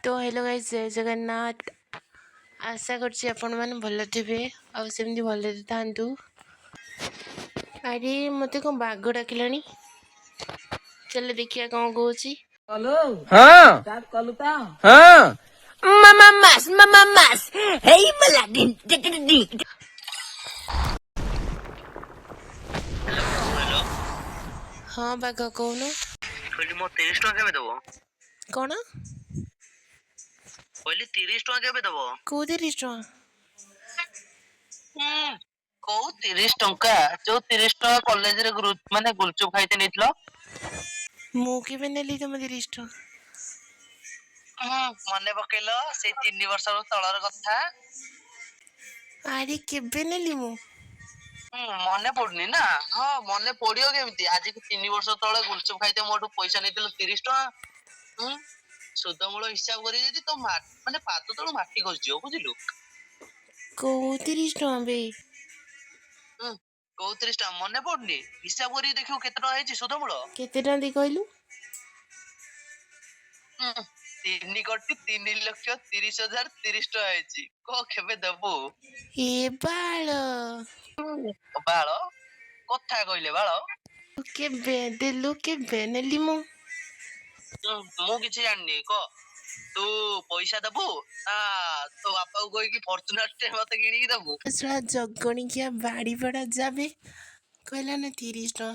तो hello guys जय जगन्नाथ। आशा करछि आपण माने भल थिबे आ सेमती भल थांतु। अरे मते को बाघ डाकिलानी चल देखिया कौन कहूची। हाँ हाँ Mama mas, hey maladin, hello हाँ बाघ कौन कहली मो 30 टका केबे दबो कौन कहली 30 टका केबे दबो को 30 टका को 30 टका जो 30 टका कॉलेज रे माने गुलचुप खाइते नेतलो मु केबे नेली तुम 30 टका मने पकेलो से 3 वर्ष तळर कथा अरे केबे नेली मु मने पड़नी ना हाँ मने पड़ियो केमती आज की 3 वर्ष तळे गुलचुप खाइते मोटू पैसा नेतलो 30 टका सुदमूल हिसाब करी जदी तो माने पाद तळु माटी कर जियो बुझिलु को 30 टका बे को 30 टका मने पड़नी हिसाब करी देखियो केते टका हेची सुदमूल केते टका दे कहलु 3 कोटी 3 लक्ष 30,000 30 टका हेची को केबे दबु ए बाळ बाळ कथा कहले बाळ केबे देलु केबे नेली मु मु किछि जाननी को तू पैसा दबु तो बापा को कहि कि फॉर्च्यूनर टे मते किनी कि दबु सला जगणी किया बाड़ी पड़ा जाबे कहला ना 30 टका